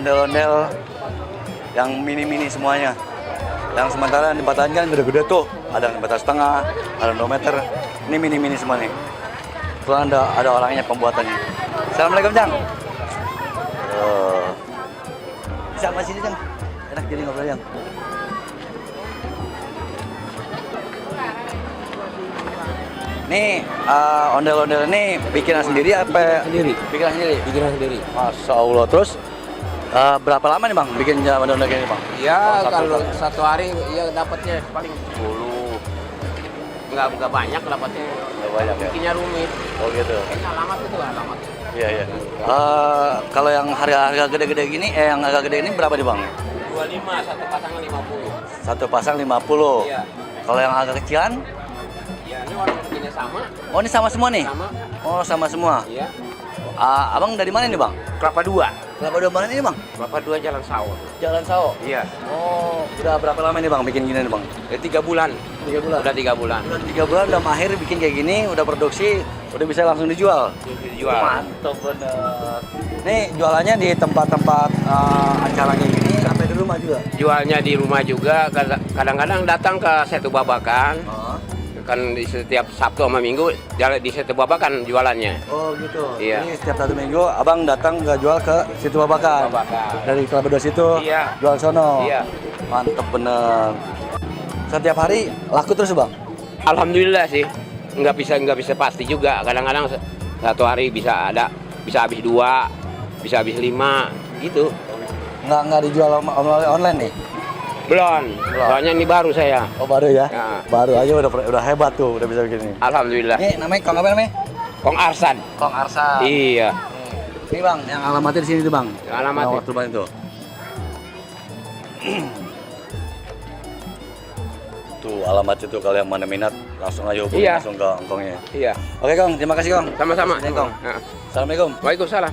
ondel-ondel yang mini-mini semuanya. Yang sementara di Batahan kan gede-gede tuh, ada yang meter setengah, ada 2 meter. Ini mini-mini semua nih. Kebetulan ada orangnya pembuatannya. Assalamualaikum, Jang. Bisa sama sini, Jang. Enak jadi ngobrol, Jang. Nih, ondel-ondel ini bikinan sendiri apa? Sendiri. Bikinan sendiri. Bikinan sendiri. Masya Allah. Terus berapa lama nih, Bang, bikin ondel-ondel ini, Bang? Ya kalau satu hari ya dapatnya paling 10. Enggak banyak dapatnya. Nggak banyak ya? Bikinnya rumit. Oh gitu. Alamat itu alamat. Iya, iya. Kalau yang harga gede-gede gini, yang agak gede ini berapa nih, Bang? 25, satu pasang 50. Satu pasang 50. Iya. Kalau yang agak kecilan? Ya ini orang bikinnya sama. Oh, ini sama semua nih? Sama. Oh, sama semua. Iya. Abang dari mana nih, Bang? Kelapa 2. Kelapa Dua mana ini, Bang? Kelapa 2 Jalan Sawah. Jalan Sao. Iya. Oh, udah berapa lama nih, Bang, bikin gini nih, Bang? 3 bulan. 3 bulan. Udah 3 bulan. Udah 3 bulan udah mahir bikin kayak gini, udah produksi, udah bisa langsung dijual. Dijual. Mantap bener. Nih jualannya di tempat-tempat acara kayak gini, sampai di rumah juga. Jualnya di rumah juga, kadang-kadang datang ke Setu Babakan. Kan di setiap Sabtu sama Minggu di Setu Babakan jualannya. Oh gitu. Iya. Jadi setiap 1 minggu abang datang jual ke situ Babakan. Dari Kelapa Dua situ. Iya. Jual sono. Iya. Mantep bener. Setiap hari laku terus, Bang? Alhamdulillah sih. Nggak bisa pasti juga. Kadang-kadang satu hari bisa habis 2, bisa habis 5 gitu. Nggak dijual online nih? Belum. Soalnya ini baru saya. Oh baru ya? Ya. Baru aja udah hebat tuh, udah bisa begini. Alhamdulillah. Ini namanya Kong apa namanya? Kong Arsan. Kong Arsa. Iya. Ini Bang, yang alamatnya di sini tuh, Bang. Alamatnya. Waktu Bang itu. Tuh alamatnya tuh, kalau yang mana minat langsung aja hubungi Iya. langsung ke Kongnya. Iya. Oke, Kong, terima kasih, Kong. Sama-sama. Sini, Kong. Nah. Assalamualaikum. Waalaikumsalam.